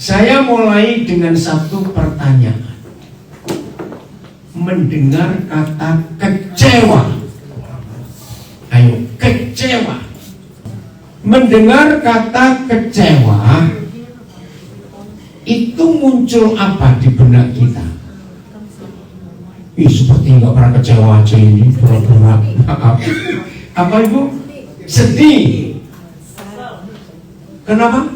Saya mulai dengan satu pertanyaan. Mendengar kata kecewa. Ayo, kecewa. Mendengar kata kecewa, itu muncul apa di benak kita? Ih, seperti nggak pernah kecewa aja ini, pura-pura. Maaf. Apa Ibu? Sedih. Kenapa?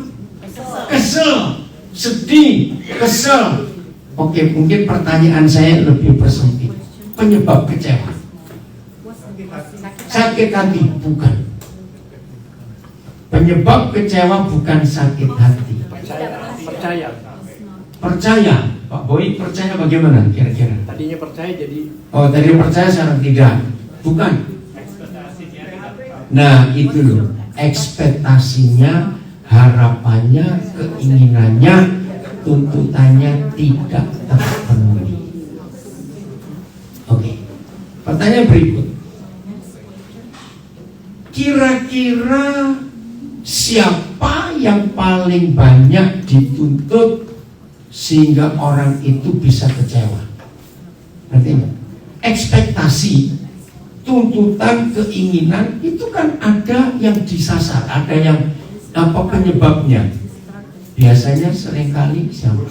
Kesel. Sedih, kesel. Oke, mungkin pertanyaan saya lebih persempit. Penyebab kecewa? Sakit hati? Bukan. Penyebab kecewa bukan sakit hati. Percaya. Pak Boy percaya bagaimana kira-kira? Tadinya percaya jadi. Oh, tadinya percaya sekarang tidak. Bukan. Nah, itu loh. Ekspektasinya, harapannya, keinginannya, tuntutannya tidak terpenuhi. Oke. Pertanyaan berikut. Kira-kira siapa yang paling banyak dituntut sehingga orang itu bisa kecewa? Artinya, ekspektasi, tuntutan, keinginan itu kan ada yang disasar, ada yang apa penyebabnya? Biasanya seringkali siapa?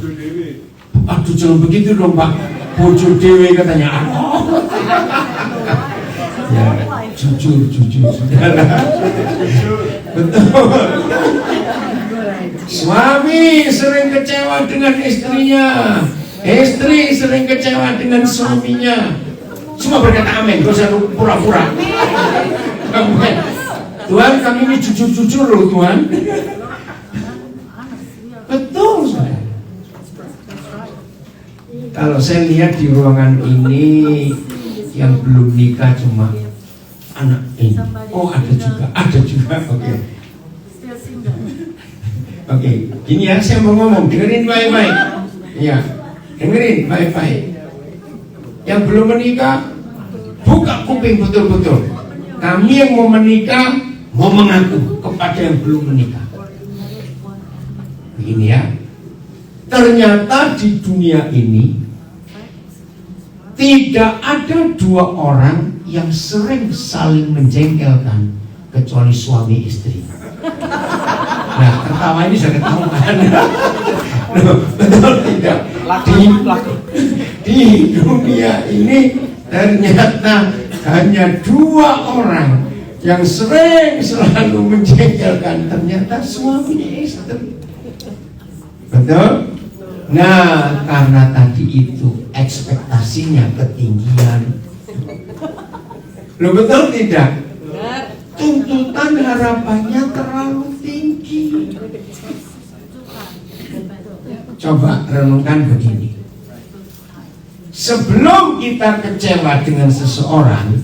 Aduh, jangan begitu dong Pak. Bojo dewe katanya. Ya, jujur. Betul. Suami sering kecewa dengan istrinya, istri sering kecewa dengan suaminya. Semua berkata amin, gak usah pura-pura. Tuhan, kami ini jujur-jujur loh Tuhan. Betul saudara. Kalau saya lihat di ruangan ini yang belum nikah cuma anak ini. Oh, ada juga. Oke, gini ya, saya mau ngomong, dengerin baik-baik. Ya, dengerin baik-baik. Yang belum menikah, buka kuping betul-betul. Kami yang mau menikah, mau mengaku kepada yang belum menikah. Begini ya, ternyata di dunia ini tidak ada dua orang yang sering saling menjengkelkan kecuali suami istri. Nah, ketawa ini sudah ketahuan. Betul tidak? Di dunia ini ternyata hanya dua orang yang sering selalu menjengkelkan, ternyata suami istri. Betul? Nah, karena tadi itu ekspektasinya ketinggian. Lo betul tidak? Tuntutan harapannya terlalu tinggi. Coba renungkan begini. Sebelum kita kecewa dengan seseorang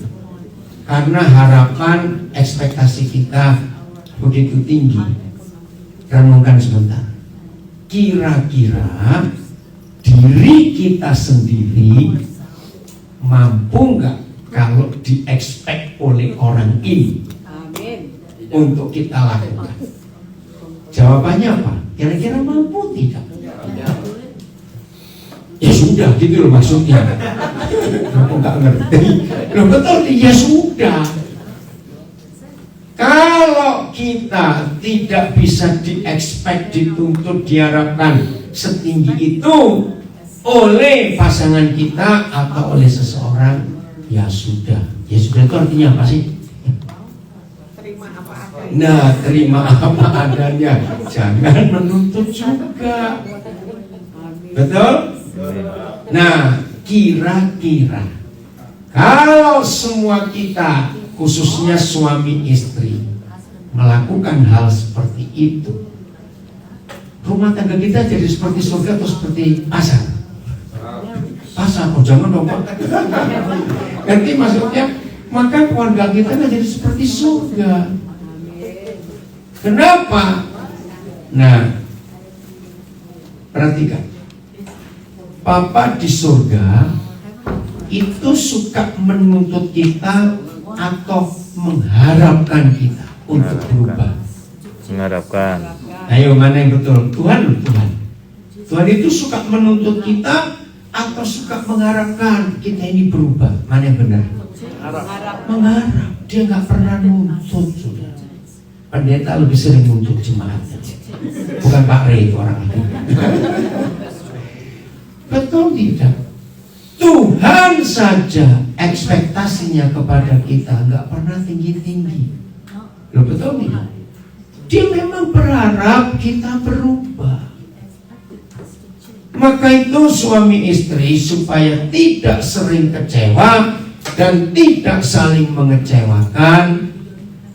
karena harapan ekspektasi kita begitu tinggi, renungkan sebentar. Kira-kira diri kita sendiri mampu nggak kalau diekspek oleh orang ini untuk kita lakukan? Jawabannya apa? Kira-kira mampu tidak? Ya sudah, gitu loh maksudnya. Aku nggak ngerti. Loh betul, ya sudah. Kalau kita tidak bisa diekspek, dituntut, diharapkan setinggi itu oleh pasangan kita atau oleh seseorang, ya sudah. Ya sudah itu artinya apa sih? Nah, terima apa adanya. Jangan menuntut juga. Betul? Nah, kira-kira kalau semua kita, khususnya suami istri, melakukan hal seperti itu, rumah tangga kita jadi seperti surga atau seperti pasar? Pasar, oh jangan dong Pak. Nanti maksudnya, maka keluarga kita kan jadi seperti surga. Kenapa? Nah, perhatikan. Papa di surga itu suka menuntut kita atau mengharapkan kita untuk berubah. Mengharapkan. Ayo, mana yang betul? Tuhan. Tuhan itu suka menuntut kita atau suka mengharapkan kita ini berubah? Mana yang benar? Mengharap. Dia nggak pernah nuntut, sudah. Pendeta lebih sering nuntut jemaatnya. Bukan Pak Rey itu orang itu. Betul tidak? Tuhan saja ekspektasinya kepada kita nggak pernah tinggi-tinggi. Loh, betul tidak? Dia memang berharap kita berubah. Maka itu suami istri supaya tidak sering kecewa dan tidak saling mengecewakan,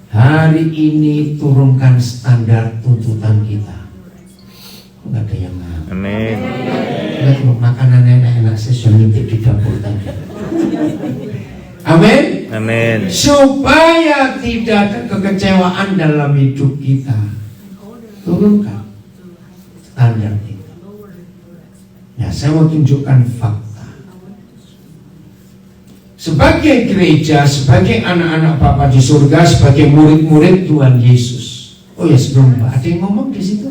hari ini turunkan standar tuntutan kita. Enggak ada yang mau. Amin. Lihat makanan enak-enak saya sudah nyuntik di dapur tadi. Amin. Amin. Supaya tidak ada kekecewaan dalam hidup kita, turunkan standar kita. Ya, saya mau tunjukkan fakta. Sebagai gereja, sebagai anak-anak Bapa di surga, sebagai murid-murid Tuhan Yesus. Oh ya, sebelum Pak, ada yang ngomong di situ?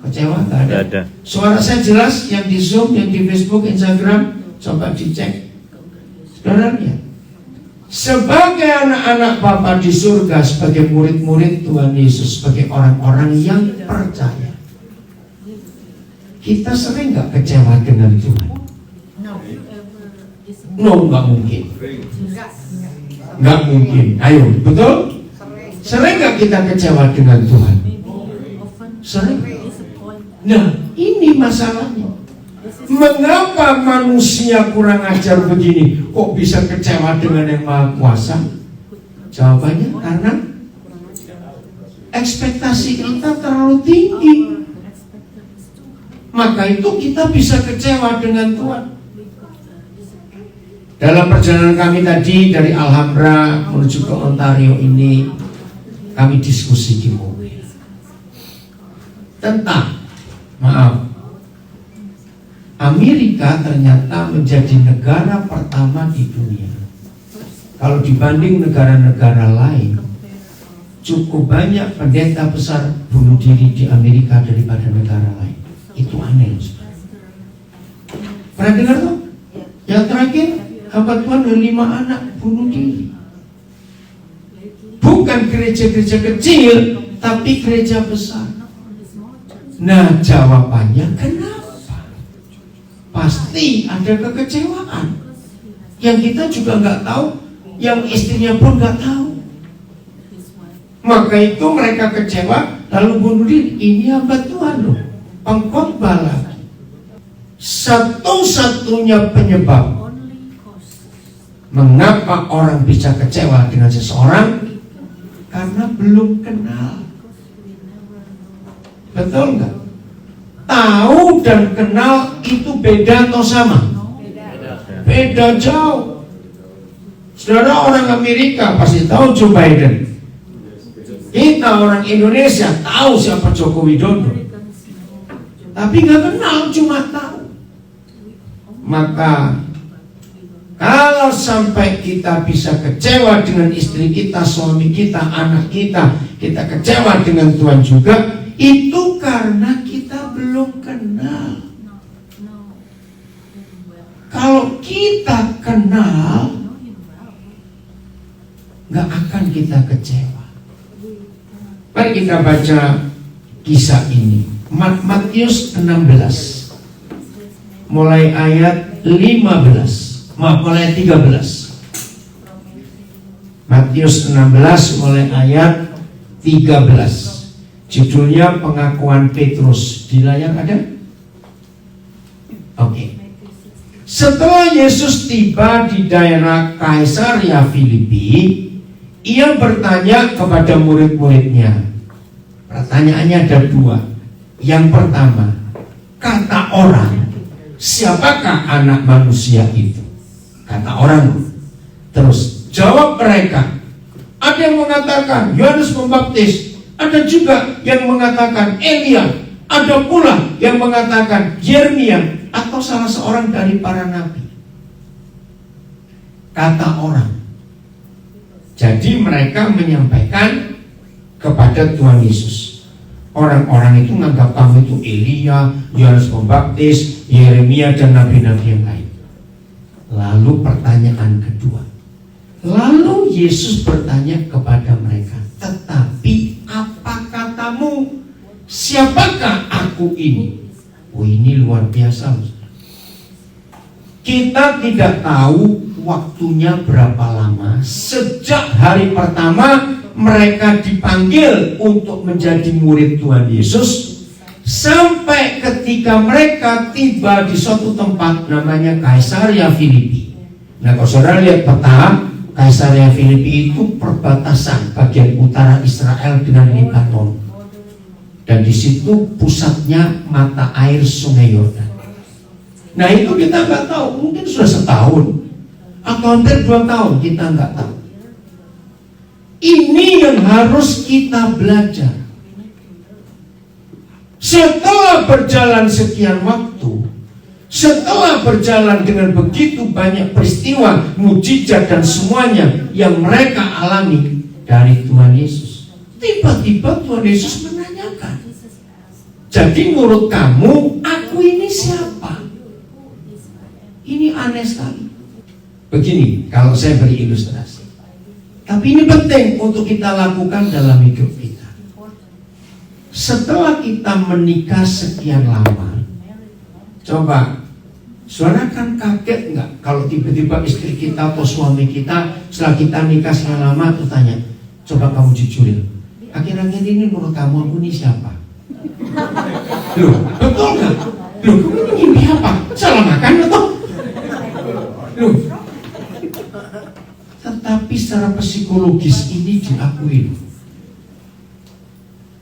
Kecewa? Nggak ada. Suara saya jelas, yang di Zoom, yang di Facebook, Instagram, coba dicek. Saudara lihat. Sebagai anak-anak Bapa di surga, sebagai murid-murid Tuhan Yesus, sebagai orang-orang yang percaya, kita sering nggak kecewa dengan Tuhan? No, nggak mungkin. Nggak mungkin. Ayo, betul? Sering nggak kita kecewa dengan Tuhan? Sering. Nah, ini masalahnya. Mengapa manusia kurang ajar begini kok bisa kecewa dengan yang Maha Kuasa? Jawabannya karena ekspektasi kita terlalu tinggi. Maka itu kita bisa kecewa dengan Tuhan. Dalam perjalanan kami tadi dari Alhambra menuju ke Ontario ini, kami diskusi di mobil tentang, Amerika ternyata menjadi negara pertama di dunia. Kalau dibanding negara-negara lain, cukup banyak pendeta besar bunuh diri di Amerika daripada negara lain. Itu aneh. Pernah dengar tuh? Yang terakhir, hamba Tuhan 5 anak bunuh diri. Bukan gereja-gereja kecil, tapi gereja besar. Nah, jawabannya kenapa? Pasti ada kekecewaan yang kita juga nggak tahu, yang istrinya pun nggak tahu. Maka itu mereka kecewa lalu bunuh diri. Ini hamba Tuhan loh, pengkhotbah lagi. Satu-satunya penyebab mengapa orang bisa kecewa dengan seseorang, karena belum kenal. Betul nggak? Tahu dan kenal itu beda atau sama? Beda jauh. Saudara orang Amerika pasti tahu Joe Biden. Kita orang Indonesia tahu siapa Joko Widodo, tapi nggak kenal, cuma tahu. Maka kalau sampai kita bisa kecewa dengan istri kita, suami kita, anak kita, kita kecewa dengan Tuhan juga, itu karena kita belum kenal. Kalau kita kenal, nggak akan kita kecewa. Mari kita baca kisah ini. Matius 16, mulai ayat 15. Mulai 13. Matius 16 mulai ayat 13. Judulnya pengakuan Petrus. Di layar ada? Oke. Setelah Yesus tiba di daerah Kaisarea Filipi, ia bertanya kepada murid-muridnya. Pertanyaannya ada 2. Yang pertama, kata orang, siapakah anak manusia itu? Kata orang. Terus jawab mereka. Ada yang mengatakan Yohanes Pembaptis, ada juga yang mengatakan Elia, ada pula yang mengatakan Yeremia atau salah seorang dari para nabi. Kata orang. Jadi mereka menyampaikan kepada Tuhan Yesus. Orang-orang itu menganggap kamu itu Elia, Yohanes Pembaptis, Yeremia, dan nabi-nabi yang lain. Lalu pertanyaan kedua. Lalu Yesus bertanya kepada mereka, tetapi apa katamu? Siapakah aku ini? Oh, ini luar biasa. Kita tidak tahu waktunya berapa lama. Sejak hari pertama mereka dipanggil untuk menjadi murid Tuhan Yesus, sampai ketika mereka tiba di suatu tempat namanya Kaisaria Filipi. Nah, kalau saudara lihat peta, Kaisaria Filipi itu perbatasan bagian utara Israel dengan Lebanon, dan di situ pusatnya mata air Sungai Yordan. Nah, itu kita nggak tahu, mungkin sudah setahun atau hampir 2 tahun, kita nggak tahu. Ini yang harus kita belajar. Setelah berjalan sekian waktu, setelah berjalan dengan begitu banyak peristiwa, mujizat dan semuanya yang mereka alami dari Tuhan Yesus, tiba-tiba Tuhan Yesus menanyakan, jadi menurut kamu, aku ini siapa? Ini aneh sekali. Begini, kalau saya beri ilustrasi, tapi ini penting untuk kita lakukan dalam hidup kita. Setelah kita menikah sekian lama, coba, saudara kan kaget nggak kalau tiba-tiba istri kita atau suami kita setelah kita nikah sekian lama tuh tanya, coba kamu jujurin, akhir-akhir ini menurut kamu aku ini siapa? Loh, betul nggak? Loh, kamu ini mimpi apa? Salah makan atau? Loh, tetapi secara psikologis ini diakui.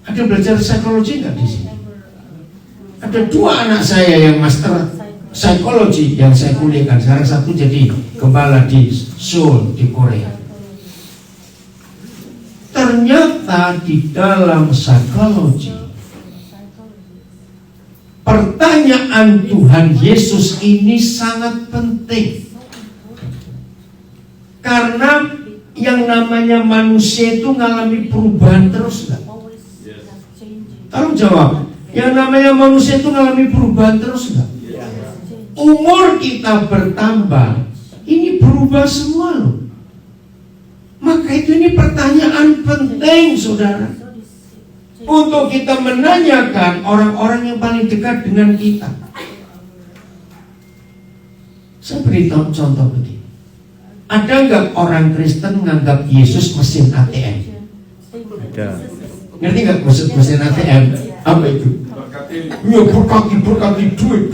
Ada belajar psikologi nggak di sini? Ada 2 anak saya yang master psikologi yang saya kuliahkan. Sekarang satu jadi gembala di Seoul di Korea. Ternyata di dalam psikologi, pertanyaan Tuhan Yesus ini sangat penting. Karena yang namanya manusia itu mengalami perubahan terus nggak? Tolong jawab. Yang namanya manusia itu mengalami perubahan terus nggak? Umur kita bertambah, ini berubah semua loh. Maka itu ini pertanyaan penting, saudara, untuk kita menanyakan orang-orang yang paling dekat dengan kita. Saya beri contoh begini. Ada nggak orang Kristen menganggap Yesus mesin ATM? Ada. Ngerti nggak maksud mesin ATM? Apa itu? Ya berkati duit.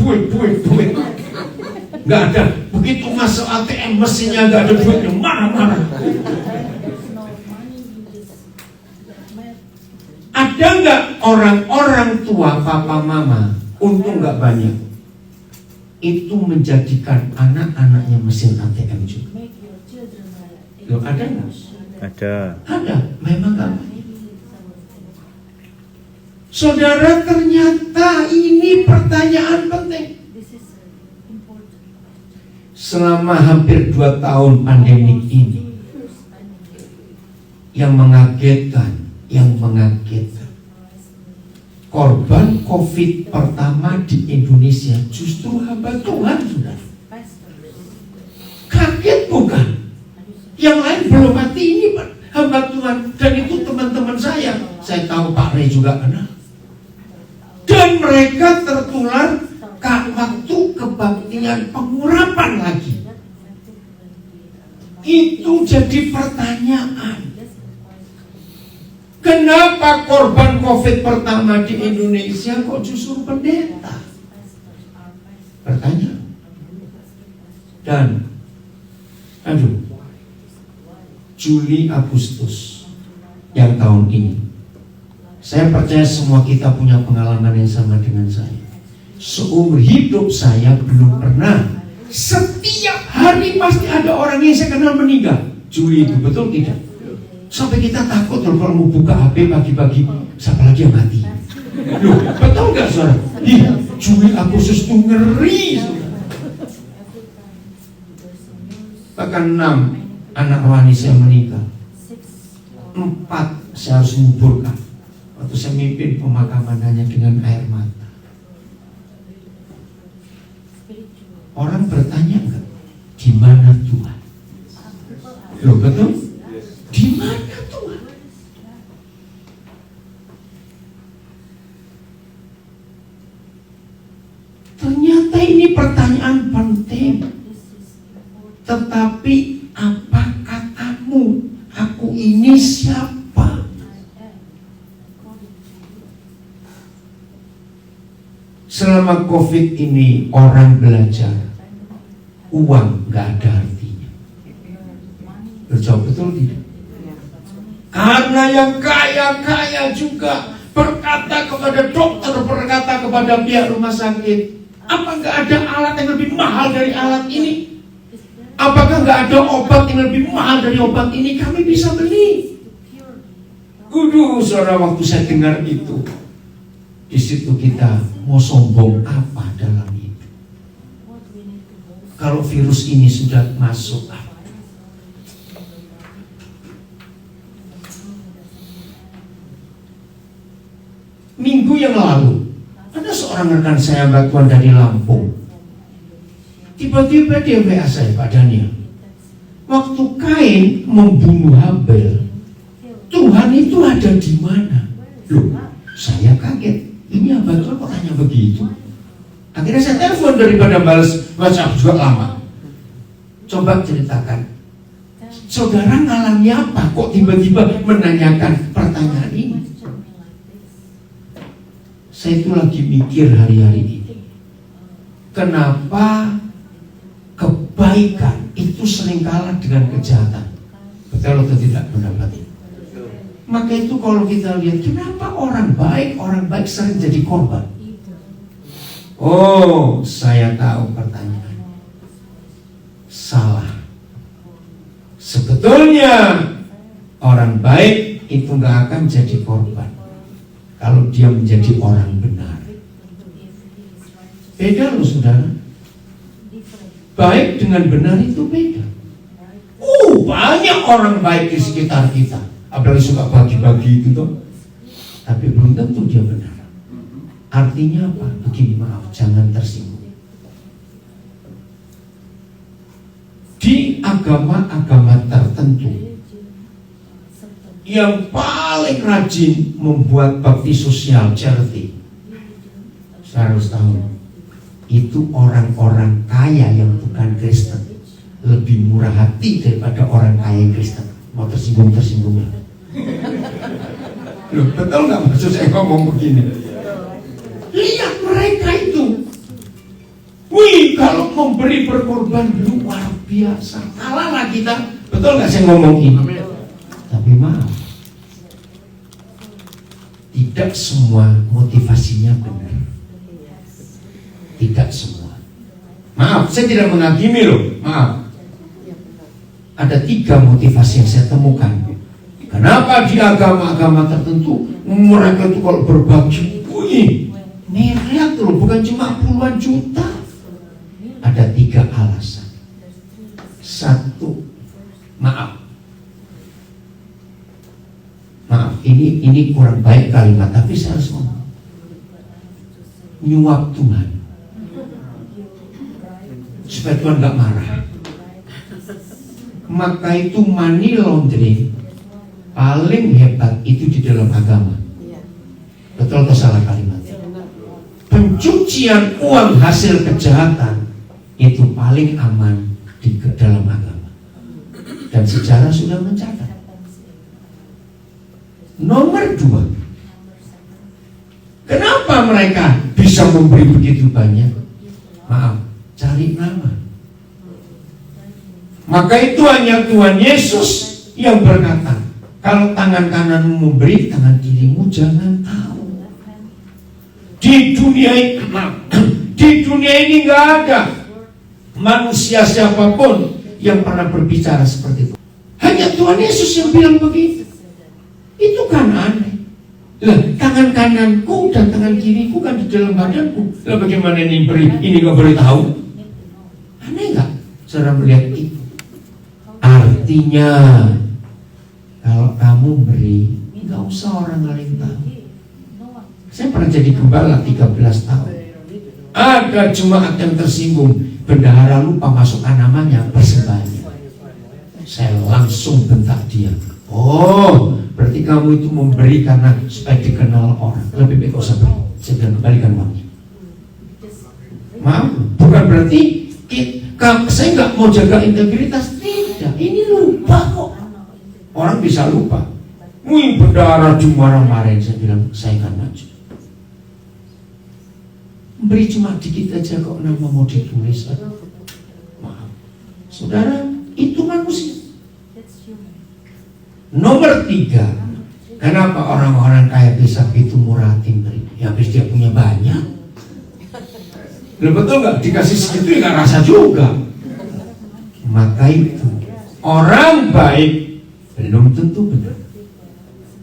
Nggak ada. Begitu masuk ATM mesinnya nggak ada duitnya, marah-marah. Ada nggak orang-orang tua, papa, mama, untung nggak banyak, itu menjadikan anak-anaknya mesin ATM juga? Loh, ada nggak? Ada. Memang nggak. Saudara, ternyata ini pertanyaan penting. Selama hampir 2 tahun pandemi ini, yang mengagetkan, korban COVID pertama di Indonesia justru hamba Tuhan, saudara. Kaget bukan? Yang lain belum mati, ini hamba Tuhan. Dan itu teman-teman saya tahu Pak Rey juga kenal. Dan mereka tertular waktu kebaktian pengurapan lagi. Itu jadi pertanyaan. Kenapa korban COVID pertama di Indonesia kok justru pendeta? Pertanyaan. Dan Juli Agustus yang tahun ini, saya percaya semua kita punya pengalaman yang sama dengan saya. Seumur hidup saya belum pernah setiap hari pasti ada orang yang saya kenal meninggal. Juli itu betul tidak? Sampai kita takut kalau mau buka HP pagi-pagi, siapa lagi yang mati? Loh, betul nggak, saudara? Juli Agustus itu ngeri, saudara. Bahkan 6 anak rohani saya meninggal, 4 saya harus menguburkan. Waktu saya mimpin pemakaman hanya dengan air mata. Orang bertanya enggak, di mana Tuhan? Loh betul? Di mana Tuhan? Ternyata ini pertanyaan penting. Tetapi apa katamu? Aku ini siapa? Selama COVID ini orang belajar uang gak ada artinya. Berjawab betul tidak? Karena yang kaya-kaya juga berkata kepada dokter, berkata kepada pihak rumah sakit, apa gak ada alat yang lebih mahal dari alat ini? Apakah gak ada obat yang lebih mahal dari obat ini? Kami bisa beli. Saudara, waktu saya dengar itu, di situ kita mau sombong apa dalam hidup? Kalau virus ini sudah masuk, minggu yang lalu ada seorang rekan saya batuan dari Lampung. Tiba-tiba dia WA saya, Pak Daniel, waktu Kain membunuh Habel, Tuhan itu ada di mana? Loh, saya kaget. Ini abang kok tanya begitu? Akhirnya saya telepon, daripada balas WhatsApp juga lama. Coba ceritakan, saudara ngalami apa? Kok tiba-tiba menanyakan pertanyaan ini? Saya itu lagi mikir hari-hari ini, kenapa kebaikan itu sering kalah dengan kejahatan? Betul atau tidak pendapat ini? Maka itu kalau kita lihat, kenapa orang baik sering jadi korban? Oh, saya tahu pertanyaan. Salah. Sebetulnya orang baik itu gak akan jadi korban kalau dia menjadi orang benar. Beda loh saudara. Baik dengan benar itu beda. Banyak orang baik di sekitar kita, apalagi suka bagi-bagi itu tuh, tapi belum tentu dia benar. Artinya apa? Begini, maaf, jangan tersinggung. Di agama-agama tertentu, yang paling rajin membuat bakti sosial, charity, saya harus tahu, itu orang-orang kaya yang bukan Kristen lebih murah hati daripada orang kaya yang Kristen. Mau tersinggung ya. Loh, betul nggak maksud saya ngomong begini? Lihat mereka itu. Wih, kalau memberi berkorban luar biasa. Kalahlah kita. Betul nggak saya ngomong ini? Tapi maaf, tidak semua motivasinya benar. Tidak semua. Maaf, saya tidak menghakimi loh. Maaf. Ada 3 motivasi yang saya temukan. Kenapa di agama-agama tertentu mereka itu kalau berbagi, wih, miliar loh, bukan cuma puluhan juta. Ada 3 alasan. 1, maaf, ini kurang baik kalimat, tapi saya harus ngomong. Nyuap Tuhan supaya Tuhan gak marah. Maka itu money laundering paling hebat itu di dalam agama. Betul atau salah kalimat? Pencucian uang hasil kejahatan itu paling aman di dalam agama. Dan sejarah sudah mencatat. Nomor 2, kenapa mereka bisa memberi begitu banyak? Maaf, cari nama. Maka itu hanya Tuhan Yesus yang berkata, kalau tangan kananmu memberi, tangan kirimu jangan tahu. Di dunia ini nggak ada manusia siapapun yang pernah berbicara seperti itu. Hanya Tuhan Yesus yang bilang begitu. Itu kan aneh. Lah, tangan kananku dan tangan kiriku kan di dalam badanku. Lah bagaimana ini nggak beri tahu? Aneh nggak? Cara melihat itu. Artinya, kalau kamu beri, nggak usah orang lain tahu. Saya pernah jadi gembala 13 tahun. Ada jemaat yang tersinggung, bendahara lupa masukkan namanya persembahannya. Saya langsung bentak dia. Oh, berarti kamu itu memberi karena supaya dikenal orang. Lebih baik kau beri. Saya bilang kembalikan uangnya. Maaf, bukan berarti saya nggak mau jaga integritas. Tidak, ini lupa kok. Orang bisa lupa. Wih, bendahara marah-marahin. Saya bilang saya akan maju. Beri cuma dikit aja kok, nama mau ditulis. Maaf, saudara, itu manusia. Nomor 3, kenapa orang-orang kaya bisa begitu murah hati beri? Ya habis dia punya banyak. Betul nggak? Dikasih segitu nggak rasa juga. Maka itu orang baik belum tentu benar.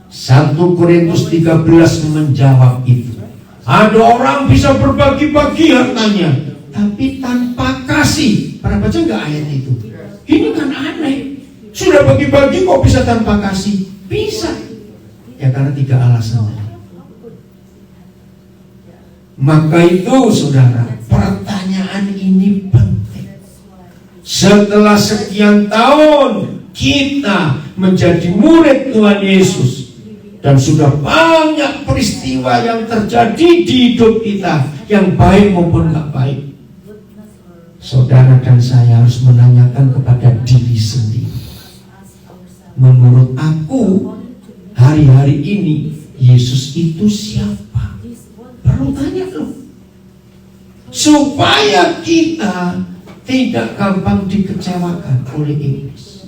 1 Korintus 13 menjawab itu. Ada orang bisa berbagi-bagi hartanya, tapi tanpa kasih. Pernah baca nggak ayat itu? Ini kan aneh. Sudah bagi-bagi kok bisa tanpa kasih? Bisa. Ya karena 3 alasan. Maka itu saudara, pertanyaan ini penting. Setelah sekian tahun kita menjadi murid Tuhan Yesus, dan sudah banyak peristiwa yang terjadi di hidup kita, yang baik maupun gak baik, saudara dan saya harus menanyakan kepada diri sendiri. Menurut aku, hari-hari ini Yesus itu siapa? Perlu tanya loh, supaya kita tidak gampang dikecewakan oleh iblis.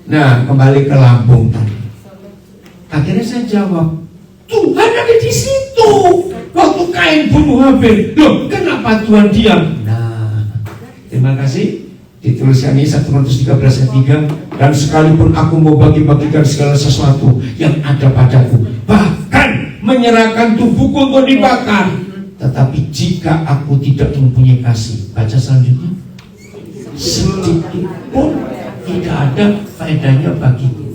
Nah, kembali ke Lampung tadi. Akhirnya saya jawab, Tuhan ada di situ. Waktu Kain bunuh Habel, loh kenapa Tuhan diam? Nah, terima kasih. Dituliskan ini 1 Korintus 13 ayat 3. Dan sekalipun aku mau bagi-bagikan segala sesuatu yang ada padaku, bahkan menyerahkan tubuhku untuk dibakar, tetapi jika aku tidak mempunyai kasih, baca selanjutnya, sedikit pun tidak ada faedahnya bagiku.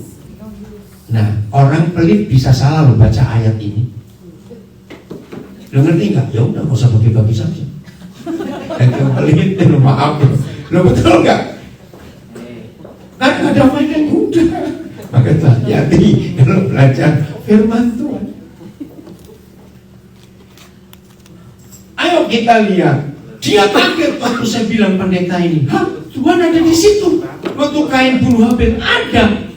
Nah, orang pelit bisa salah loh baca ayat ini. Lo ngerti nggak? Ya udah, nggak usah bagi-bagi saja. Yang pelit itu maaf. Lo betul nggak? Kan nggak ada faedah, udah. Maka hati-hati kalau belajar firman Tuhan. Ayo kita lihat. Dia kaget waktu saya bilang pendeta ini, hah, Tuhan ada di situ. Waktu Kain bunuh Habel ada.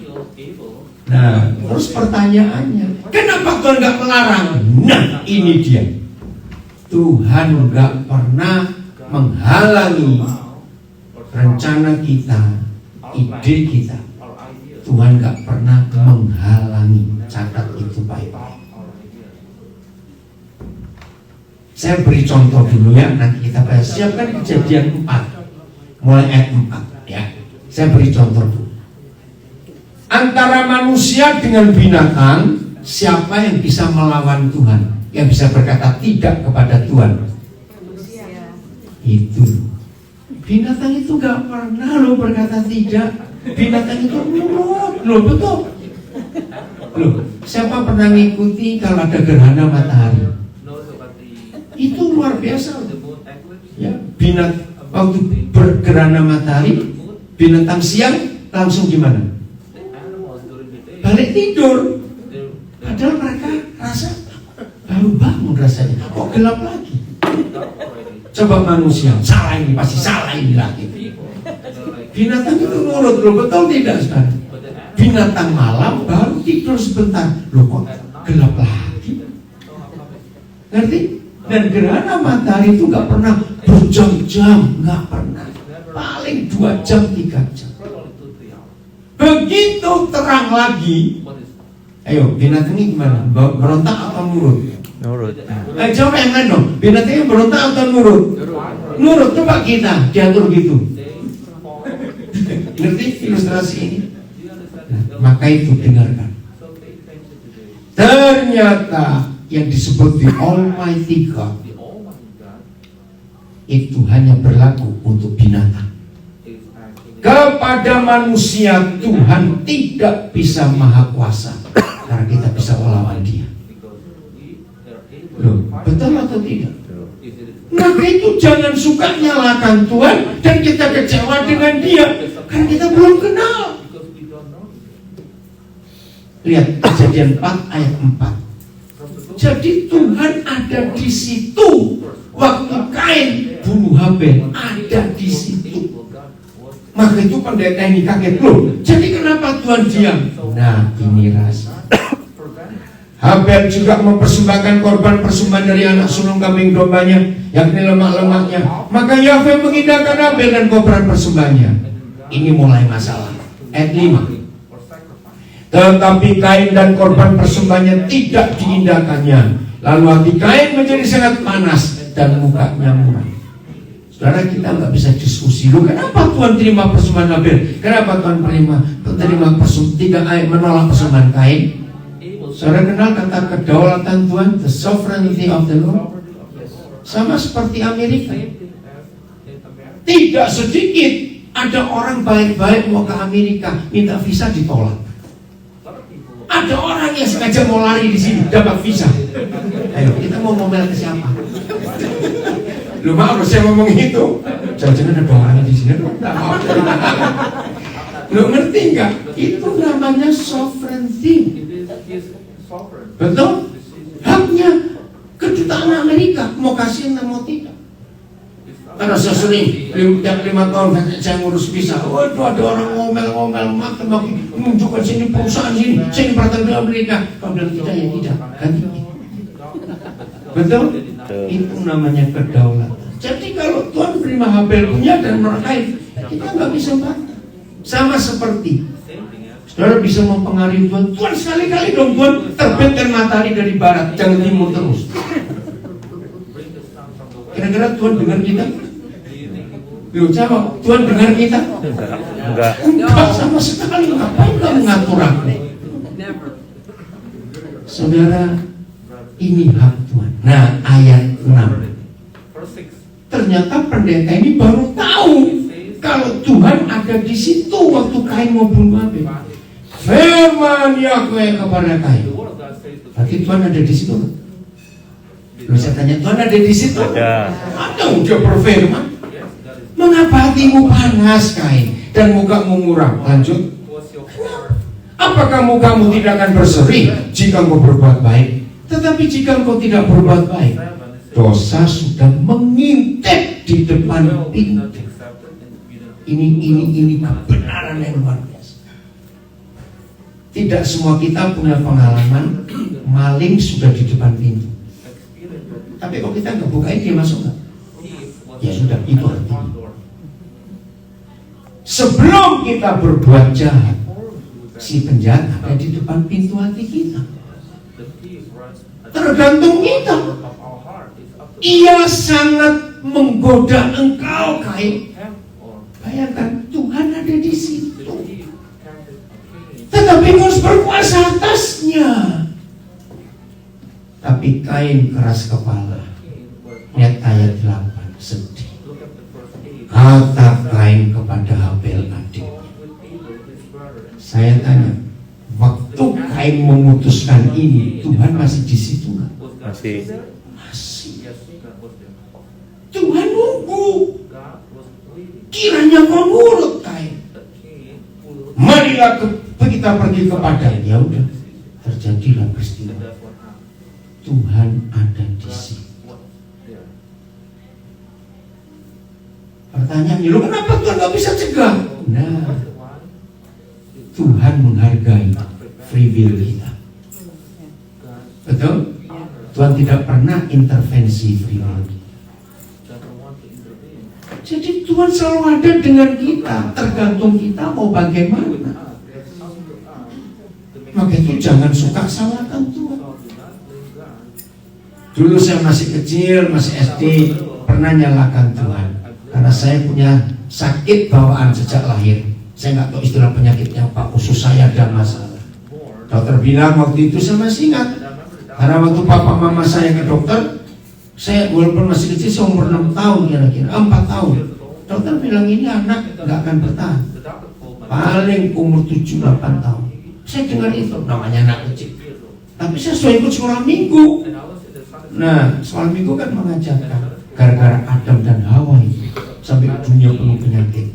Nah, terus pertanyaannya, kenapa Tuhan nggak melarang? Nah, ini dia. Tuhan nggak pernah menghalangi rencana kita, ide kita. Tuhan nggak pernah menghalangi. Catat itu baik-baik. Saya beri contoh dulu ya, nanti kita bahas. Siapkan Kejadian 4, mulai ayat 4 ya. Saya beri contoh dulu. Antara manusia dengan binatang, siapa yang bisa melawan Tuhan? Yang bisa berkata tidak kepada Tuhan? Itu. Binatang itu gak pernah lo berkata tidak. Binatang itu nurut. Loh betul. Loh, siapa pernah ngikuti kalau ada gerhana matahari? Itu luar biasa. Ya, waktu bergerhana matahari, binatang siang langsung gimana? Balik tidur. Padahal mereka rasa baru bangun rasanya, kok gelap lagi. Coba manusia, salah ini, pasti salah ini lagi. Binatang itu nurut, loh betul tidak sekarang? Binatang malam baru tidur sebentar, loh kok gelap lagi. Ngerti? Dan gerhana matahari itu gak pernah berjam-jam, gak pernah. Paling 2 jam, 3 jam. Begitu terang lagi, ayo binatang ini gimana? Berontak atau nurut? Nurut. Coba yang lain dong. Binatangnya berontak atau nurut? Nurut. Coba kita diatur gitu. Ngerti ilustrasi ini? Nah, maka itu dengarkan. Ternyata yang disebut the Almighty God itu hanya berlaku untuk binatang. Kepada manusia Tuhan tidak bisa maha kuasa, karena kita bisa melawan dia. Loh, betul atau tidak? Maka itu jangan suka nyalakan Tuhan dan kita kecewa dengan Dia karena kita belum kenal. Lihat Kejadian 4 ayat 4. Jadi Tuhan ada di situ waktu Kain bunuh Habel, ada di situ. Maka itu pendeta ini kaget, loh, jadi kenapa Tuhan diam? Nah, ini rasa. Habel juga mempersembahkan korban persembahan dari anak sulung kambing dombanya, yakni lemak-lemaknya. Maka Yahweh mengindahkan Habel dan korban persembahannya. Ini mulai masalah. Ayat 5. Tetapi Kain dan korban persembahannya tidak diindahkannya. Lalu hati Kain menjadi sangat panas dan mukanya muram. Saudara, kita nggak bisa diskusi. Loh, kenapa Tuhan terima persembahan Habel? Kenapa Tuhan tidak menolak persembahan Kain? Saudara kenal kata kedaulatan Tuhan, the sovereignty of the Lord? Sama seperti Amerika. Tidak sedikit ada orang baik-baik mau ke Amerika, minta visa ditolak. Ada orang yang sengaja mau lari di sini, dapat visa. Ayo, kita mau ngomel ke siapa? Lu maaf, saya ngomong itu. Jangan-jangan ada orang di sini. Lu ngerti nggak? Itu namanya sovereignty. Betul? Haknya kedutaan Amerika mau kasih atau mau tidak. Karena saya sering tiap 5 tahun saya ngurus visa. Waduh, ada orang ngomel-ngomel makin menunjukkan sini perusahaan sini peraturan di Amerika. Kalau bilang tidak, ya tidak. Ganti. Betul? Itu namanya kedaulatan. Jadi kalau Tuhan terima Habel punya dan Kain, kita nggak bisa bantah. Sama seperti saudara bisa mempengaruhi Tuhan. Tuhan sekali-kali dong Tuhan terbitkan matahari dari barat, jangan timur terus. Kira-kira Tuhan dengar kita? Yuk jawab, Tuhan dengar kita? Enggak sama sekali. Ngapain kamu mengatur aku? Saudara, ini hak Tuhan. Nah, ayat 6. Ternyata pendeta ini baru tahu kalau Tuhan ada di situ waktu Kain mau bunuh Habel. Firman Yahweh kepada Kain. Berarti Tuhan ada di situ. Bisa tanya, Tuhan ada di situ? Ada. Dia berfirman. Mengapa hatimu panas, Kain, dan mukamu muram? Lanjut. Apakah mukamu tidak akan berseri jika engkau berbuat baik? Tetapi jika engkau tidak berbuat baik, dosa sudah mengintip di depan pintu. Ini kebenaran yang luar biasa. Tidak semua kita punya pengalaman maling sudah di depan pintu. Tapi kalau kita nggak bukain, dia masuk nggak? Ya sudah, itu artinya. Sebelum kita berbuat jahat, si penjahat ada di depan pintu hati kita. Tergantung kita. Ia sangat menggoda engkau, Kain. Bayangkan, Tuhan ada di situ. Tetapi harus berkuasa atasnya. Tapi Kain keras kepala. Lihat ayat 8, sedih. Kata Kain kepada Habel adiknya. Saya tanya, waktu Kain memutuskan ini, Tuhan masih di situ nggak? Masih. Tuhan nunggu. Kiranya kau nurut, Kain. Marilah kita pergi kepadanya. Ya udah, terjadilah peristiwa. Tuhan ada di situ. Pertanyaannya, lo kenapa Tuhan gak bisa cegah? Nah, Tuhan menghargai free will kita. Betul? Tuhan tidak pernah intervensi free will kita. Jadi Tuhan selalu ada dengan kita, tergantung kita mau bagaimana. Maka itu jangan suka salahkan Tuhan. Dulu saya masih kecil, masih SD, pernah nyalakan Tuhan. Karena saya punya sakit bawaan sejak lahir. Saya nggak tahu istilah penyakitnya apa, usus saya ada masalah. Dokter bilang waktu itu saya masih ingat. Karena waktu papa mama saya ke dokter, saya walaupun masih kecil, saya umur 6 tahun kira-kira, 4 tahun. Dokter bilang ini anak nggak akan bertahan. Paling umur 7-8 tahun. Saya dengar itu, namanya anak kecil. Tapi saya sudah ikut sekolah minggu. Nah, soal minggu kan mengajarkan gara-gara Adam dan Hawa itu sampai dunia penuh penyakit.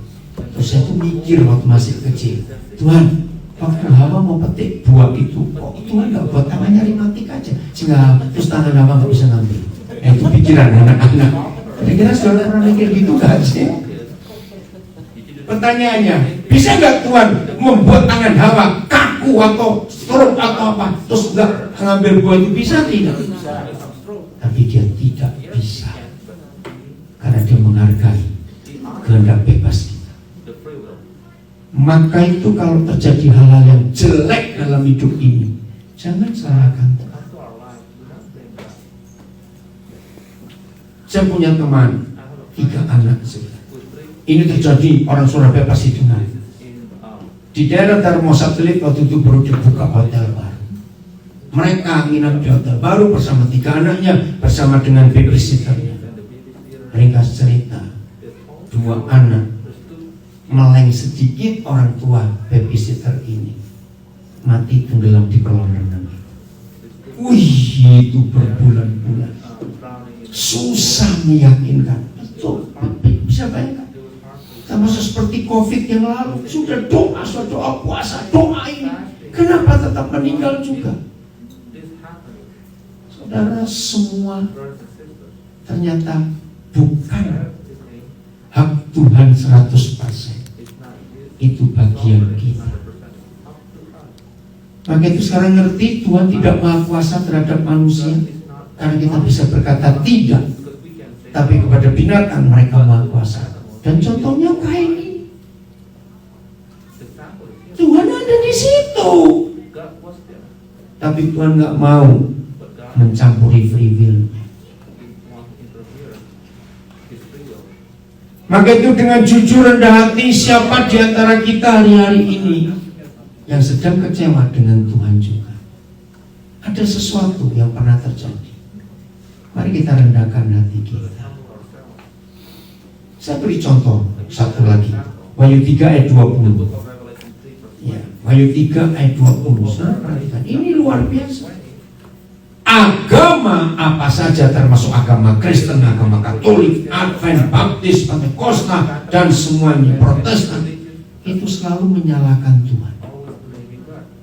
Terus saya tuh mikir waktu masih kecil, Tuhan, waktu Hawa mau petik buah itu, kok Tuhan nggak buat tangannya rematik aja, sehingga terus tangan Hawa nggak bisa ngambil. Itu pikiran anak-anak. Kira-kira saudara pernah mikir gitu nggak sih? Pertanyaannya, bisa nggak Tuhan membuat tangan Hawa kaku atau stroke atau apa, terus nggak ngambil buah itu? Bisa tidak? Tapi dia tidak bisa, karena dia menghargai kehendak bebas kita. Maka itu kalau terjadi hal-hal yang jelek dalam hidup ini, jangan salahkan Tuhan. Saya punya teman 3 anak. Ini terjadi orang Surabaya pasti dengar. Di daerah Darmo Satelit waktu itu baru dibuka hotel baru. Mereka nginap di hotel baru bersama 3 anaknya, bersama dengan babysitternya. Mereka cerita 2 anak meleng sedikit orang tua babysitter ini mati tenggelam di kolam renang. Wih, itu berbulan-bulan susah meyakinkan. Betul, bisa bayangkan. Sama seperti COVID yang lalu, sudah doa puasa, doa ini, kenapa tetap meninggal juga? Saudara, semua ternyata bukan hak Tuhan 100%. Itu bagian kita. Maka itu sekarang ngerti Tuhan tidak maha kuasa terhadap manusia, karena kita bisa berkata tidak. Tapi kepada binatang mereka maha kuasa. Dan contohnya Kain ini, Tuhan ada di situ, tapi Tuhan nggak mau mencampuri free will. Maka itu dengan jujur rendah hati, siapa di antara kita hari-hari ini yang sedang kecewa dengan Tuhan juga? Ada sesuatu yang pernah terjadi. Mari kita rendahkan hati kita. Saya beri contoh satu lagi. Wahyu 3 ayat 20. Ya, Wahyu 3 ayat 20. Saudara perhatikan, ini luar biasa. Agama apa saja, termasuk agama Kristen, agama Katolik, Advent, Baptis, Pentakosta, dan semuanya Protestan, itu selalu menyalahkan Tuhan.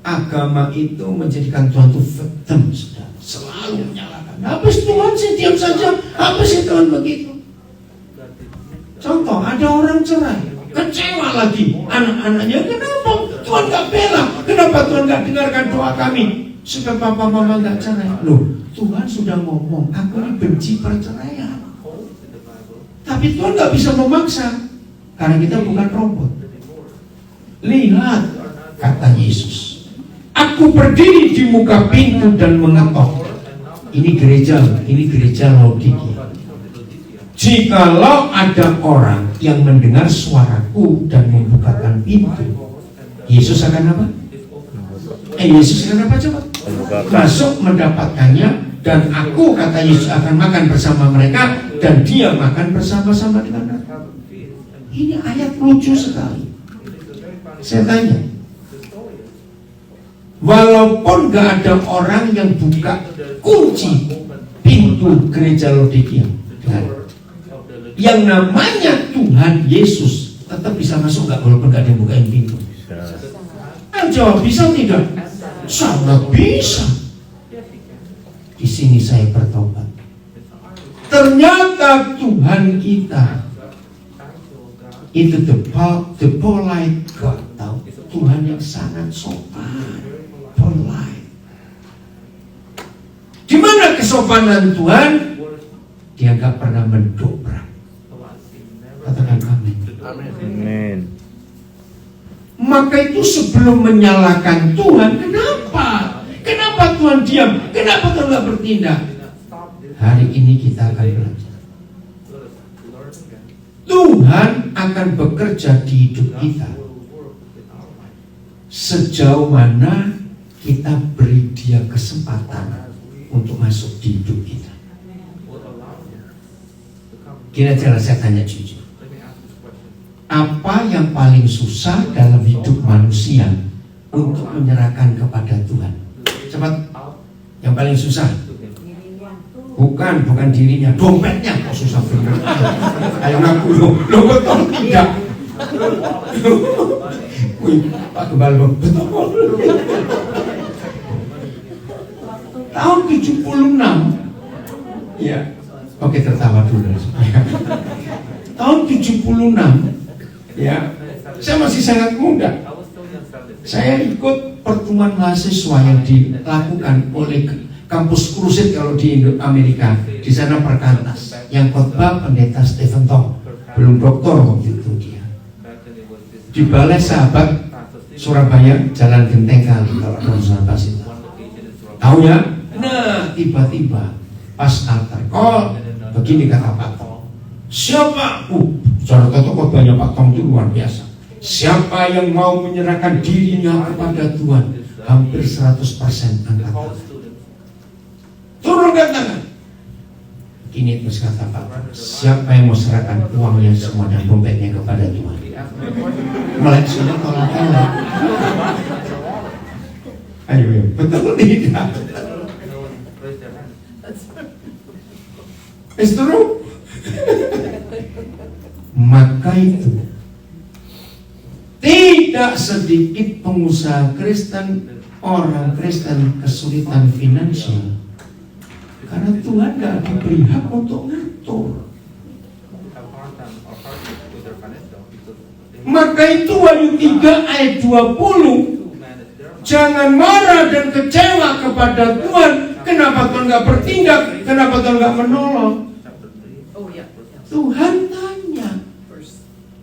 Agama itu menjadikan Tuhan itu victim, saudara. Selalu menyalahkan. Habis Tuhan sih diam saja, habis sih Tuhan begitu. Contoh, ada orang cerai, kecewa lagi anak-anaknya, kenapa Tuhan gak bela, kenapa Tuhan gak dengarkan doa kami supaya papa mama gak cerai? Loh, Tuhan sudah ngomong, aku ini benci perceraian. Tapi Tuhan gak bisa memaksa, karena kita bukan robot. Lihat, kata Yesus, aku berdiri di muka pintu dan mengetok. Ini gereja Laodikia. Jikalau ada orang yang mendengar suaraku dan membukakan pintu, Yesus akan apa? Yesus akan apa coba? Masuk mendapatkannya, dan aku, kata Yesus, akan makan bersama mereka, dan dia makan bersama-sama dengan aku. Ini ayat lucu sekali. Saya tanya, walaupun gak ada orang yang buka kunci pintu gereja Laodikia, yang namanya Tuhan Yesus tetap bisa masuk gak walaupun gak ada yang bukain pintu? Jawab bisa tidak? Sangat bisa. Di sini saya bertobat. Ternyata Tuhan kita itu the polite God, tahu? Tuhan yang sangat sopan, polite. Di mana kesopanan Tuhan? Dia gak pernah mendobrak. Katakan amin. Amin. Maka itu sebelum menyalahkan Tuhan, kenapa Tuhan diam? Kenapa Tuhan gak bertindak? Hari ini kita akan belajar. Tuhan akan bekerja di hidup kita sejauh mana kita beri dia kesempatan untuk masuk di hidup kita. Kira-kira saya tanya jujur, apa yang paling susah dalam hidup manusia untuk menyerahkan kepada Tuhan? Cepat, yang paling susah. Bukan dirinya, dompetnya kok susah bener. Ayo ngaku lo betul tidak? Wih, Pak Kebal betul. Tahun 76, ya, oke tertawa dulu supaya. Tahun 76, ya, saya masih sangat muda. Saya ikut pertemuan mahasiswa yang dilakukan oleh kampus Crusade kalau di Amerika. Di sana perkantas, yang khotbah pendeta Stephen Tong, belum doktor waktu itu dia. Di Balai Sahabat Surabaya, Jalan Genteng Kali, kalau orang sahabat itu. Tahu ya? Nah, tiba-tiba pas altar call, begini kata Pak Tong. Siapa? Saudara Toto khotbahnya Pak Tong itu luar biasa. Siapa yang mau menyerahkan dirinya kepada Tuhan? Hampir 100% angkat tangan. Turunkan tangan. Ini terus kata Pak Tong. Siapa yang mau serahkan uangnya semua dan dompetnya kepada Tuhan? Melek sudah tolak-tolak. Ayo, betul tidak? It's true. Maka itu tidak sedikit pengusaha Kristen, orang Kristen kesulitan finansial karena Tuhan gak diberi hak untuk ngatur. Maka itu Wahyu 3 ayat 20, jangan marah dan kecewa kepada Tuhan. Kenapa Tuhan gak bertindak? Kenapa Tuhan gak menolong? Tuhan tanya,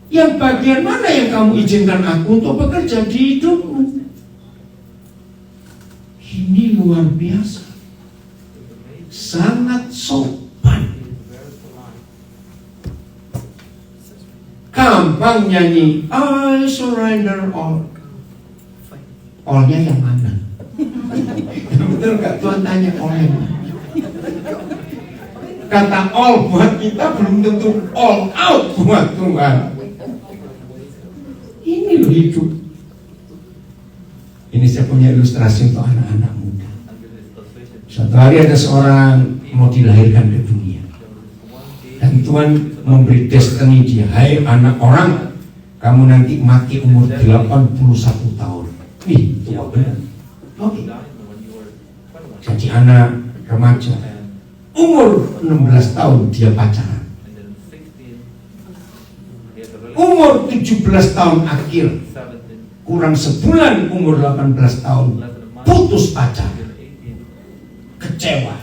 yang bagian mana yang kamu izinkan aku untuk bekerja di hidupmu? Ini luar biasa, sangat sopan. Gampang nyanyi I surrender all. All-nya yang mana? Betul gak? Tuhan tanya all yang mana? Kata all buat kita belum tentu all out buat Tuhan. Ini loh hidup. Ini saya punya ilustrasi untuk anak-anak muda. Suatu hari ada seorang mau dilahirkan ke dunia, dan Tuhan memberi destiny dia. Hai anak orang, kamu nanti mati umur 81 tahun. Ih, tua benar. Oke. Jadi anak remaja, umur 16 tahun dia pacaran. Umur 17 tahun akhir, kurang sebulan umur 18 tahun, putus pacar. Kecewa.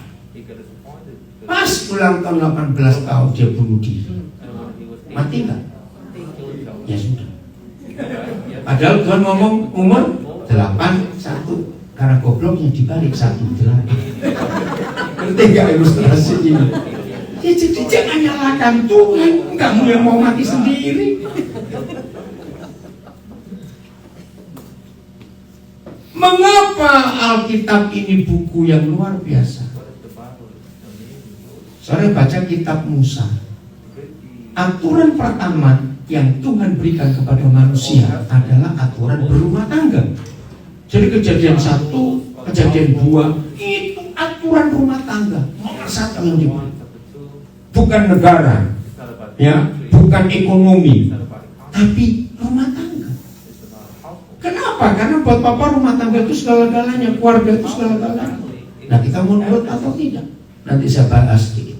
Pas ulang tahun 18 tahun dia bunuh diri. Mati nggak? Ya sudah. Padahal Tuhan ngomong umur 81, karena gobloknya dibalik 18. Ngerti nggak ilustrasi ini? Ya, jadi jangan nyalakan Tuhan, kamu yang mau mati sendiri. Mengapa Alkitab ini buku yang luar biasa? Saya baca kitab Musa. Aturan pertama yang Tuhan berikan kepada manusia adalah aturan berumah tangga. Jadi kejadian 1, kejadian 2 itu aturan rumah tangga nomor 1 yang diberi. Bukan negara, ya, bukan ekonomi, tapi rumah tangga. Kenapa? Karena buat Papa rumah tangga itu segala-galanya, keluarga itu segala-galanya. Nah, kita mau nurut atau tidak? Nanti saya bahas sedikit.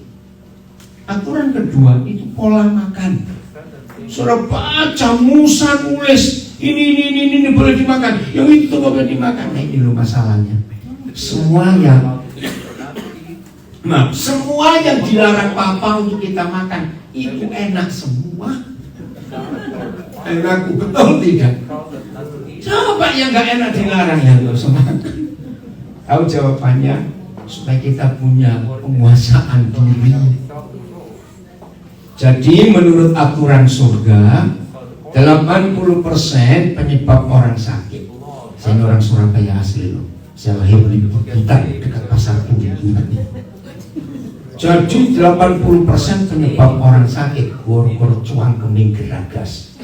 Aturan kedua itu pola makan. Saudara baca Musa nulis ini boleh dimakan, yang itu tidak boleh dimakan. Nah, ini loh masalahnya. Semua yang dilarang Papa untuk kita makan itu enak semua. Enak betul tidak? Coba yang nggak enak dilarang ya nggak usah makan. Tahu jawabannya? Supaya kita punya penguasaan diri. Jadi menurut aturan surga, 80% penyebab orang sakit. Saya orang Surabaya asli loh. Saya lahir di Bukitan dekat Pasar Turi. Jadi 80% penyebab orang sakit gor-gor cuang kening geragas.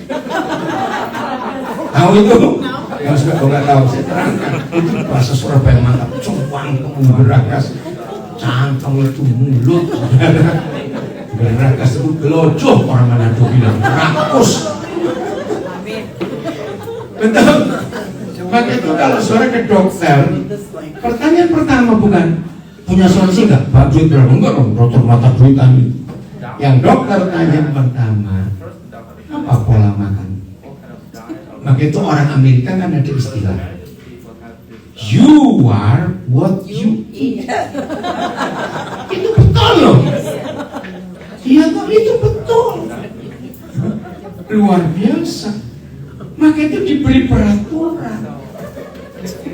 Tahu itu? Yang sudah nggak tahu saya terangkan. Itu bahasa Surabaya mantap, cuang kening geragas. cangkem itu mulut. Rakas itu gelojoh, orang Manado bilang rakus. Betul. Maka itu kalau saudara ke dokter, pertanyaan pertama bukan punya solusi nggak? Pak duit berapa? Enggak dong, dokter mata duitan itu. Yang dokter tanya pertama, apa pola makan? Maka itu orang Amerika kan ada istilah, you are what you eat. Itu betul loh. Iya, tapi itu betul. Luar biasa. Maka itu diberi peraturan.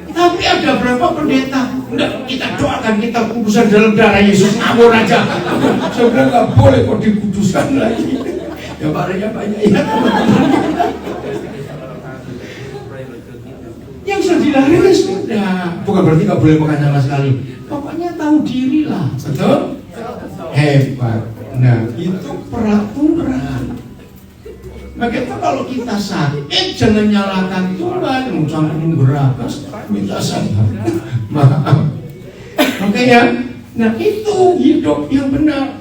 Tapi ada berapa pendeta? Enggak, kita doakan, kita kudusan dalam darah Yesus, ngawur aja. Sebenarnya nggak boleh kok dikuduskan lagi. Ya barangnya banyak ya. Yang sudah dilahirkan sudah. Bukan berarti nggak boleh makan sama sekali. Pokoknya tahu diri lah, betul? Hebat. Nah, itu peraturan. Maka itu kalau kita sakit jangan nyalakan Tuhan, mencampur berakas, minta sabar, maaf. Oke ya, nah itu hidup yang benar.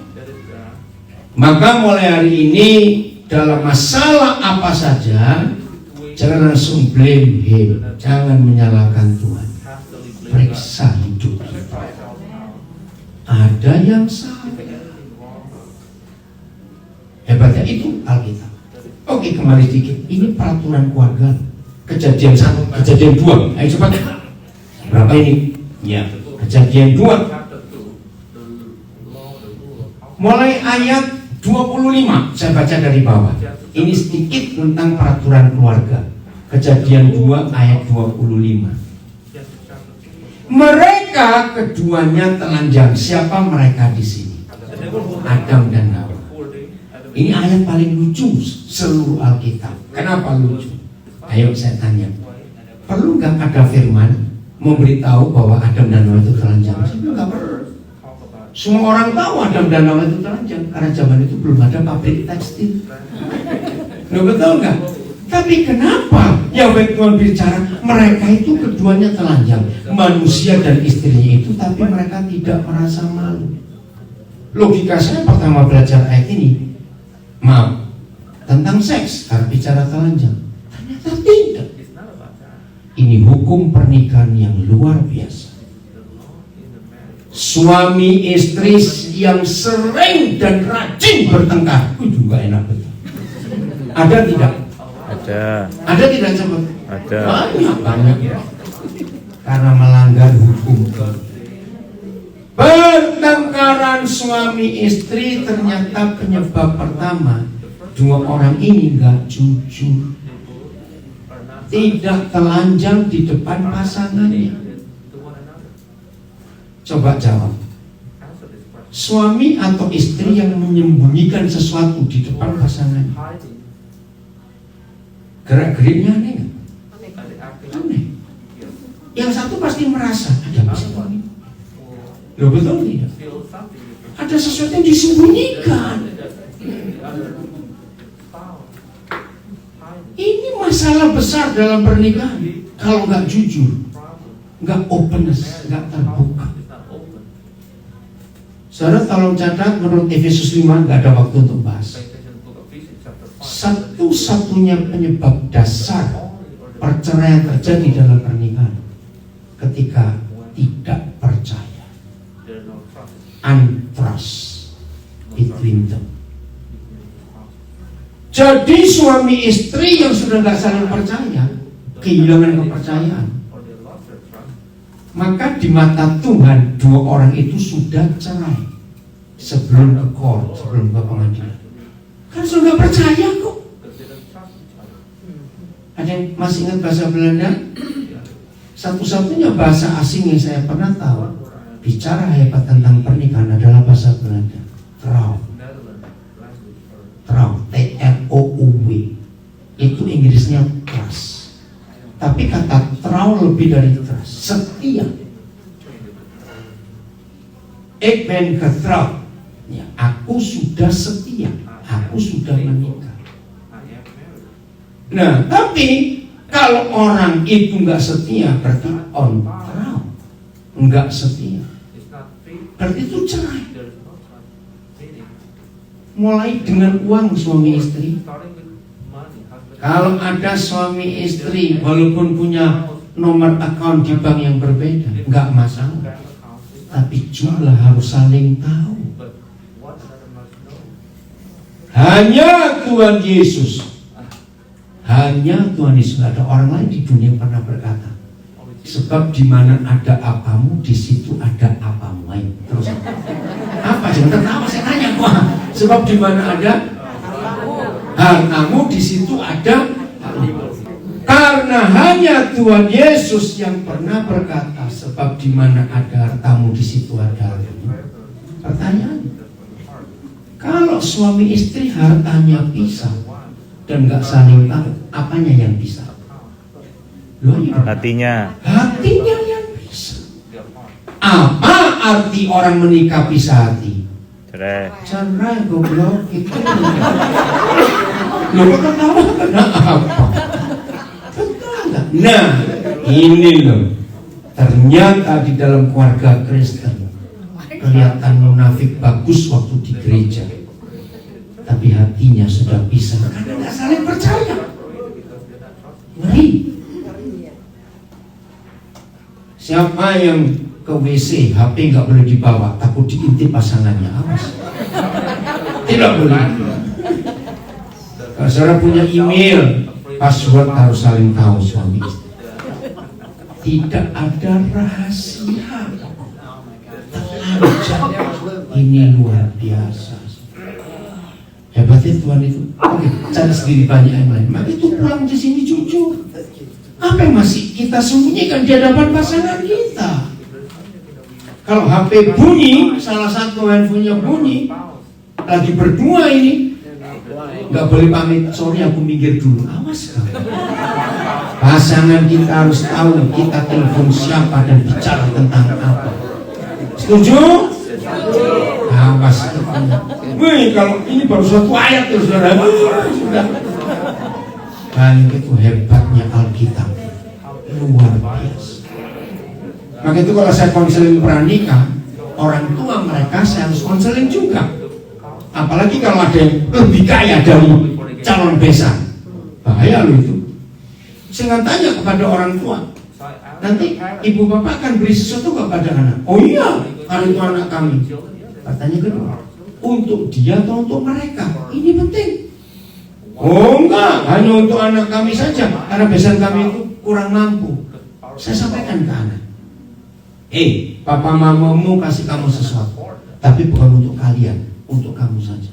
Maka mulai hari ini dalam masalah apa saja, jangan langsung blame him, jangan menyalahkan Tuhan. Periksa hidup kita. Ada yang salah. Hebatnya itu Alkitab. Oke, kembali sedikit. Ini peraturan keluarga. Kejadian 1, kejadian 2. Ayo cepat. Berapa ini? Ya, kejadian 2. Mulai ayat 25. Saya baca dari bawah. Ini sedikit tentang peraturan keluarga. Kejadian 2 ayat 25. Mereka keduanya telanjang. Siapa mereka di sini? Adam dan Hawa. Ini ayat paling lucu seluruh Alkitab. Kenapa lucu? Ayo saya tanya. Perlu nggak ada firman memberitahu bahwa Adam dan Hawa itu telanjang? Nggak perlu. Semua orang tahu Adam dan Hawa itu telanjang karena zaman itu belum ada pabrik tekstil. Nggak betul nggak? Tapi kenapa Yahweh Tuhan bicara mereka itu keduanya telanjang, manusia dan istrinya itu, tapi mereka tidak merasa malu? Logika saya pertama belajar ayat ini, maaf, tentang seks harus bicara telanjang. Ternyata tidak. Ini hukum pernikahan yang luar biasa. Suami istri yang sering dan rajin bertengkar, itu juga enak betul. Ada tidak? Ada. Ada tidak coba? Ada. Banyak ya. Karena melanggar hukum. Pertengkaran suami istri ternyata penyebab pertama, dua orang ini nggak jujur, tidak telanjang di depan pasangannya. Coba jawab. Suami atau istri yang menyembunyikan sesuatu di depan pasangannya, gerak-geriknya aneh nggak? Aneh. Yang satu pasti merasa ada masalah. Loh, betul tidak? Ada sesuatu yang disembunyikan. Ini masalah besar dalam pernikahan. Kalau nggak jujur, nggak openness, nggak terbuka. Saudara tolong catat menurut Efesus 5, nggak ada waktu untuk bahas. Satu-satunya penyebab dasar perceraian terjadi dalam pernikahan ketika tidak percaya. Untrust between them. Jadi suami istri yang sudah nggak saling percaya, kehilangan kepercayaan, maka di mata Tuhan dua orang itu sudah cerai sebelum ke court, sebelum ke pengadilan. Kan sudah nggak percaya kok. Ada yang masih ingat bahasa Belanda? Satu-satunya bahasa asing yang saya pernah tahu bicara hebat tentang pernikahan adalah bahasa Belanda. Trouw. Trouw, T-R-O-U-W. Itu Inggrisnya trust. Tapi kata trouw lebih dari trust, setia. Ik ben getrouwd. Ya, aku sudah setia. Aku sudah menikah. Nah, tapi kalau orang itu nggak setia berarti on trouw, nggak setia. berarti itu cerai. Mulai dengan uang suami istri. Kalau ada suami istri walaupun punya nomor akun di bank yang berbeda, nggak masalah. Tapi jumlah harus saling tahu. Hanya Tuhan Yesus, hanya Tuhan Yesus, nggak ada orang lain di dunia yang pernah berkata, sebab di mana ada apamu, di situ ada apamu. Terus apa? Jangan tertawa, saya tanya kok. Sebab di mana ada hartamu, di situ ada hartamu. Karena hanya Tuhan Yesus yang pernah berkata, sebab di mana ada hartamu, di situ ada hartamu. Pertanyaan, kalau suami istri hartanya pisah dan nggak saling tahu, apanya yang pisah? Hatinya yang pisah. Apa arti orang menikah pisah hati? Cerai goblok itu. Lo kok ketawa kenapa? Nah, ini loh. Ternyata di dalam keluarga Kristen kelihatan munafik bagus waktu di gereja, tapi hatinya sudah pisah karena nggak saling percaya. Ngeri. Siapa yang ke WC, HP nggak boleh dibawa, takut diintip pasangannya, awas. Tidak boleh. Kalau saudara punya email, password harus saling tahu suami istri. Tidak ada rahasia. Ini luar biasa. Hebatnya Tuhan itu. Oke, cari sendiri banyak yang lain. Maka itu pulang di sini jujur. Apa yang masih kita sembunyikan di hadapan pasangan kita? Kalau HP bunyi, salah satu handphonenya bunyi, lagi berdua ini, nggak boleh pamit. Sorry, aku minggir dulu. Awas kamu. Pasangan kita harus tahu kita telepon siapa dan bicara tentang apa. Setuju? Awas. Wih, kalau ini baru suatu ayat tuh saudara. Sudah. Dan itu hebatnya Alkitab. Luar biasa. Maka itu kalau saya konseling pranikah, orang tua mereka saya harus konseling juga. Apalagi kalau ada yang lebih kaya dari calon besan. Bahaya loh itu. Saya tanya kepada orang tua, nanti ibu bapak akan beri sesuatu kepada anak. Oh iya, kalau itu anak kami. Katanya kedua, untuk dia atau untuk mereka? Ini penting. Oh enggak, hanya untuk anak kami saja, karena besan kami itu kurang mampu. Saya sampaikan ke anak, papa mamamu kasih kamu sesuatu, tapi bukan untuk kalian, untuk kamu saja.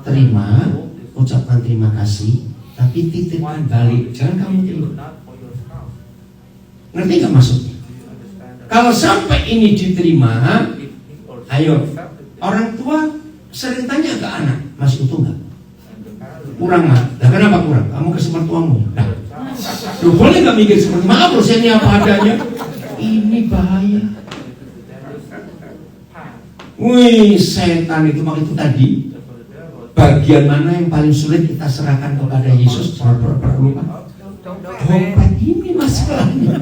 Terima, ucapkan terima kasih, tapi titipkan balik, jangan kamu terima. Ngerti gak maksudnya? Kalau sampai ini diterima, ayo, orang tua sering tanya ke anak, masih utuh gak? Kurang gak? Nah, kenapa kurang? Kamu kasih mertuamu. Nah, lu boleh gak mikir seperti, maaf loh saya ini apa adanya. Ini bahaya. Wih, setan itu mak itu tadi. Bagian mana yang paling sulit kita serahkan kepada Yesus? Perlu lupa. Dompet ini masalahnya.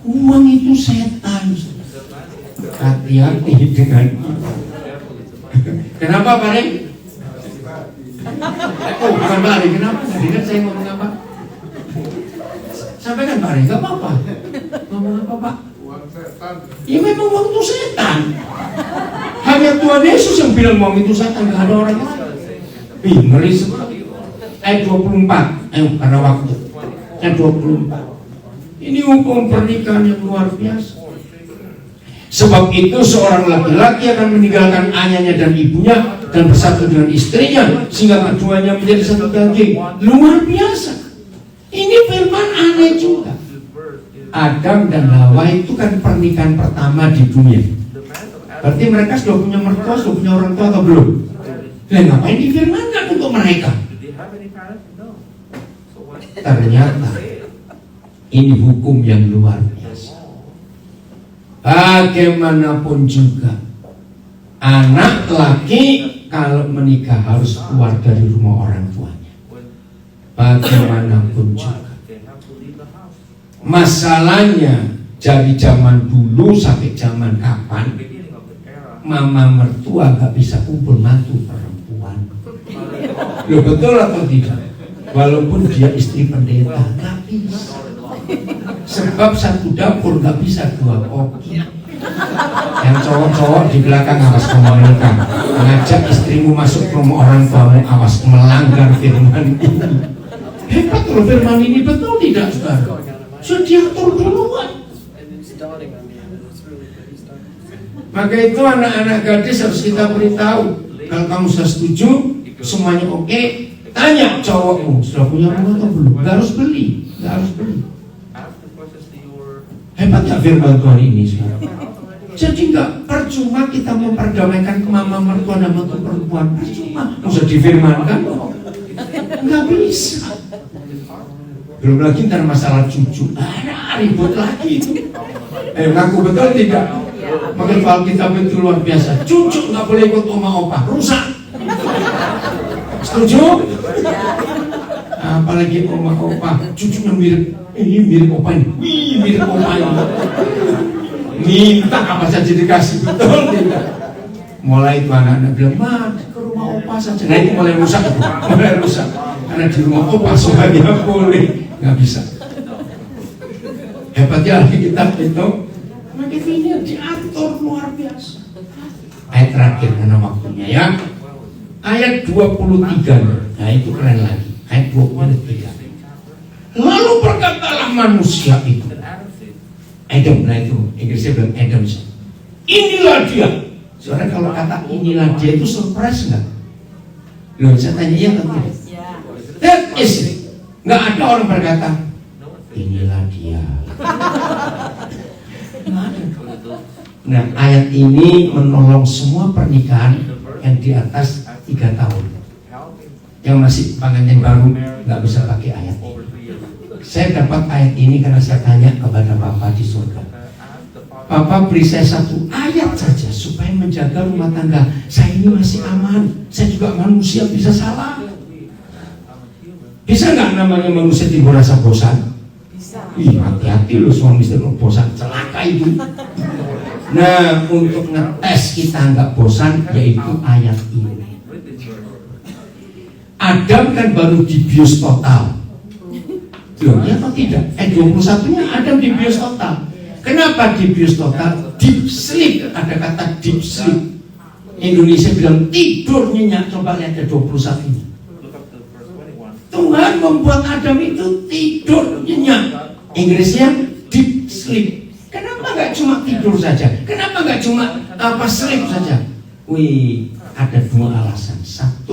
Uang itu setan. Hati-hati dengan itu. Kenapa Pak Reng? Oh bukan Pak Reng, kenapa? Dengar saya ngomong apa? Sampaikan Pak Reng, gak apa-apa. Ngomong apa Pak? Uang setan. Ya memang uang itu setan. Hanya Tuhan Yesus yang bilang uang itu setan, gak ada orang lain. Ngeri sekali. Ayat 24, ayo karena waktu. Ayat 24. Ini hukum pernikahan yang luar biasa. Sebab itu seorang laki-laki akan meninggalkan ayahnya dan ibunya dan bersatu dengan istrinya sehingga keduanya menjadi satu daging. Luar biasa. Ini firman aneh juga. Adam dan Hawa itu kan pernikahan pertama di dunia. Berarti mereka sudah punya mertua, sudah punya orang tua atau belum? Dan ngapain difirmankan untuk mereka? Ternyata ini hukum yang luar biasa. Bagaimanapun juga anak laki kalau menikah harus keluar dari rumah orang tuanya. Bagaimanapun juga. Masalahnya Dari zaman dulu sampai zaman kapan, mama mertua gak bisa kumpul mantu perempuan. Loh, betul atau tidak? Walaupun dia istri pendeta, gak bisa. Sebab satu dapur gak bisa dua koki. Yang cowok-cowok di belakang awas memelukkan, ngajak istrimu masuk ke rumah orang tuamu, awas melanggar firman ini. Hebat loh firman ini, betul tidak saudara? Sudah diatur duluan. Maka itu anak-anak gadis harus kita beritahu. Kalau kamu sudah setuju, semuanya oke, tanya cowokmu sudah punya rumah atau belum. Gak harus beli, gak harus beli. Hebat ya firman Tuhan ini saudara. Jadi nggak percuma kita memperdamaikan mama mertua dan mentu perempuan, percuma. Usah difirmankan, nggak bisa. Belum lagi ntar masalah cucu, ribut lagi itu. Ngaku betul tidak? Makanya kalau kita betul luar biasa. Cucu nggak boleh ikut oma opa, rusak. Setuju? Apalagi oma opa, cucunya mirip, ini mirip opa ini, mirip opa ini. Minta apa saja dikasih, betul tidak? Mulai itu anak-anak bilang, "Ma, ke rumah opa saja." Nah ini mulai rusak, mulai rusak. Karena di rumah opa semuanya boleh, nggak bisa. Hebatnya lagi kita itu, makin ini diatur luar biasa. Ayat terakhir karena waktunya ya. Ayat 23, nah itu keren lagi. Ayat 23. Lalu berkatalah manusia itu, Adam, nah itu Inggrisnya bilang Adam. Inilah dia. Soalnya kalau kata inilah dia itu surprise nggak? Loh, saya tanya iya atau tidak? That is it. Nggak ada orang berkata inilah dia. Nggak ada. Nah, ayat ini menolong semua pernikahan yang di atas 3 tahun. Yang masih pengantin baru nggak bisa pakai ayat ini. Saya dapat ayat ini karena saya tanya kepada Bapak di surga. Bapak beri saya 1 ayat saja supaya menjaga rumah tangga saya ini masih aman. Saya juga manusia, bisa salah. Bisa nggak namanya manusia timbul rasa bosan? Bisa. Ih, hati-hati loh suami istri bosan, celaka itu. Nah, untuk ngetes kita nggak bosan, yaitu ayat ini. Adam kan baru dibius total. Ya atau tidak? 21-nya Adam dibius total. Kenapa dibius total? Deep sleep, ada kata deep sleep. Indonesia bilang tidur nyenyak. Coba lihat ya 21-nya. Tuhan membuat Adam itu tidur nyenyak. Inggrisnya deep sleep. Kenapa nggak cuma tidur saja? Kenapa nggak cuma sleep saja? Wih, ada 2 alasan. 1,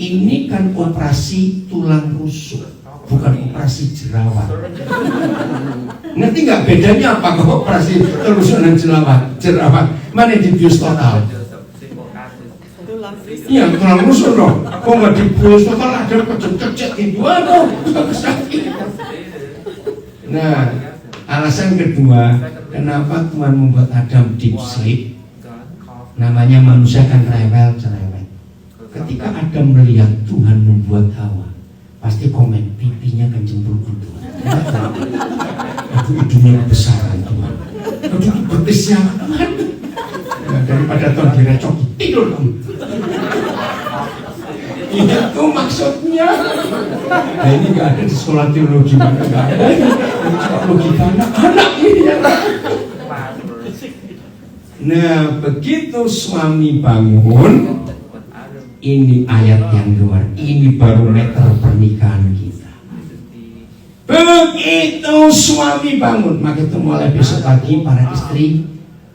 ini kan operasi tulang rusuk, bukan operasi jerawat. Ngerti nggak bedanya apa kalau operasi rusuk dan jerawat? Mana dibius total? Iya, tulang rusuk dong. Kok nggak dibius total, ada kecet-kecet gitu, aduh, sakit. Nah, alasan kedua, kenapa Tuhan membuat Adam deep sleep? Namanya manusia kan cerewet. Ketika Adam melihat Tuhan membuat Hawa, pasti komen, pipinya kenceng berkudu. Aduh, hidungnya besar Tuhan. Aduh, betisnya. Nah, daripada Tuhan direcoki, tidur kamu. Itu maksudnya. Nah, ini nggak ada di sekolah teologi, mana nggak ada. Sekolah logika anak ini ya. Nah, begitu suami bangun, ini ayat yang luar, ini barometer pernikahan kita. Begitu suami bangun, maka itu mulai besok pagi para istri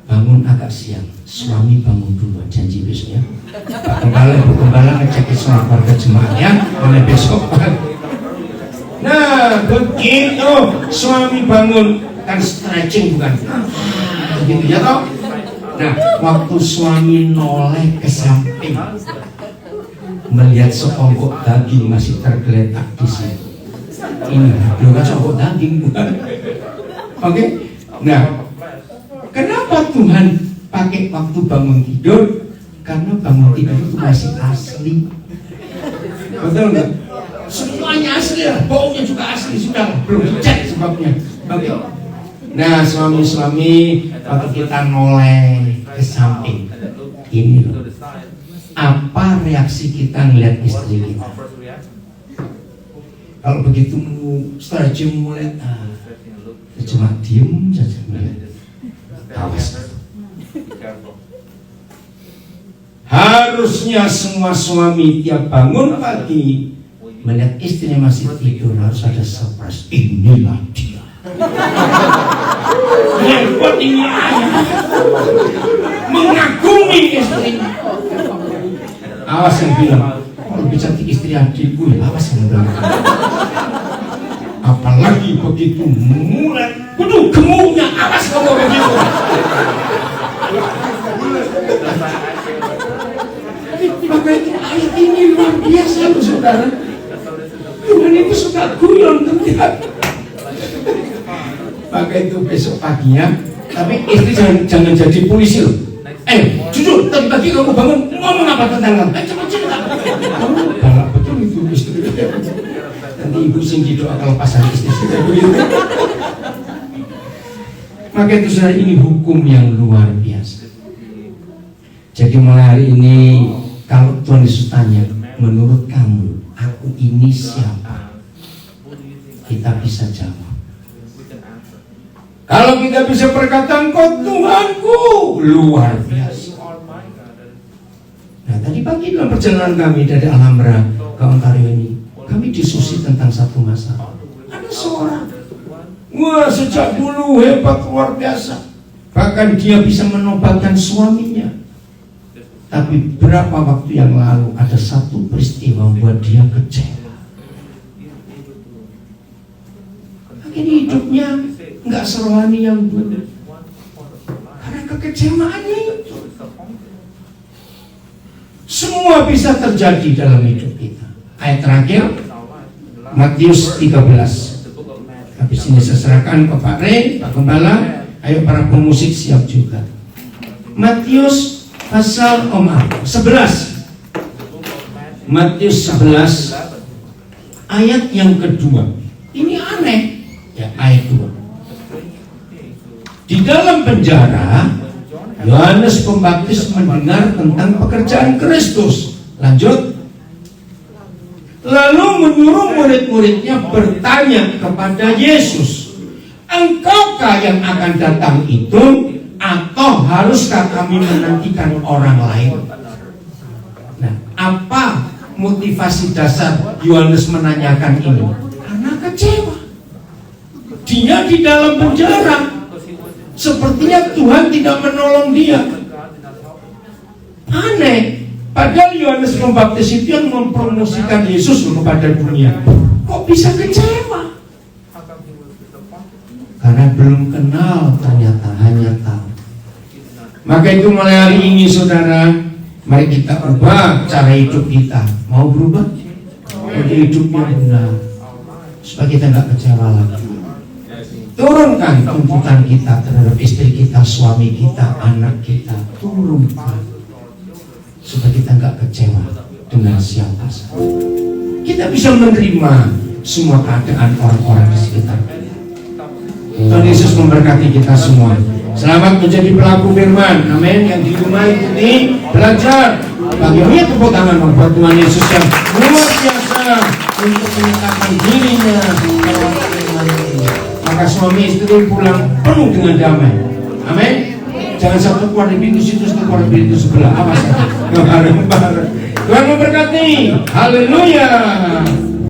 bangun agak siang. Suami bangun dulu, janji besok ya. Pak Gembala ngecek semua keluarga jemaat ya, mulai besok pagi. Nah, begitu suami bangun, kan stretching bukan? Gitu ya toh? Nah, waktu suami noleh ke samping, melihat sekongkok daging masih tergeletak di sini. Ini bukan sekongkok daging, bukan? Oke? Nah, kenapa Tuhan pakai waktu bangun tidur? Karena bangun tidur itu masih asli. Betul nggak? Semuanya asli lah, baunya juga asli, sudah belum dicek sebabnya. Oke? Nah, suami-suami waktu kita noleh ke samping, ini loh, apa reaksi kita ngeliat istri kita? Kalau begitu setelah cium mulai, cuma diem saja melihat. Awas. Harusnya semua suami tiap bangun pagi melihat istrinya masih tidur harus ada surprise. Inilah dia. Hebat ini ayah. Mengagumi istrinya. Awas yang bilang, kalau bisa istri adikku ya awas yang bilang. Apalagi begitu mulai, kudu gemuknya, awas kamu begitu. Makanya ayat ini luar biasa loh saudara. Tuhan itu suka guyon terlihat. Maka itu besok paginya, tapi istri jangan jadi polisi loh. Jujur, tadi pagi kamu bangun ngomong apa tentang kamu? Cepat cerita. Kamu galak betul itu istri. Nanti ibu singgi doa kalau pasangan istri sudah begitu. Maka itu saudara, ini hukum yang luar biasa. Jadi mulai hari ini kalau Tuhan Yesus tanya, menurut kamu, aku ini siapa? Kita bisa jawab. Kalau kita bisa berkata, Engkau Tuhanku, luar biasa. Nah, tadi pagi dalam perjalanan kami dari Alhambra ke Ontario ini, kami diskusi tentang satu masalah. Ada seorang, wah sejak dulu hebat luar biasa. Bahkan dia bisa menobatkan suaminya. Tapi berapa waktu yang lalu ada satu peristiwa membuat dia kecewa. Akhirnya hidupnya nggak serohani yang dulu. Karena kekecewaannya itu. Semua bisa terjadi dalam hidup kita. Ayat terakhir Matius 13. Habis ini saya serahkan ke Pak Rey, Pak Gembala. Ayo para pemusik siap juga. Matius pasal 11. Matius 11 ayat yang kedua. Ini aneh ya, ayat 2. Di dalam penjara Yohanes Pembaptis mendengar tentang pekerjaan Kristus. Lanjut. Lalu menyuruh murid-muridnya bertanya kepada Yesus, Engkaukah yang akan datang itu, atau haruskah kami menantikan orang lain? Nah, apa motivasi dasar Yohanes menanyakan ini? Karena kecewa. Dia di dalam penjara. Sepertinya Tuhan tidak menolong dia. Aneh. Padahal Yohanes Pembaptis itu yang mempromosikan Yesus kepada dunia. Kok bisa kecewa? Karena belum kenal, ternyata hanya tahu. Maka itu mulai hari ini saudara, mari kita ubah cara hidup kita. Mau berubah? Jadi hidupnya benar, supaya kita nggak kecewa lagi. Turunkan tuntutan kita terhadap istri kita, suami kita, anak kita. Turunkan supaya kita nggak kecewa dengan siapa saja. Kita bisa menerima semua keadaan orang-orang di sekitar kita. Tuhan Yesus memberkati kita semua. Selamat menjadi pelaku firman. Amin. Yang di rumah ikuti, belajar. Bagaimana tepuk tangan buat Tuhan Yesus yang luar biasa untuk menyatakan dirinya lewat firman ini. Maka suami istri pulang penuh dengan damai. Amin. Jangan satu keluar di pintu situ, satu keluar di pintu sebelah. Awas saja. Bareng-bareng. Tuhan memberkati. Haleluya.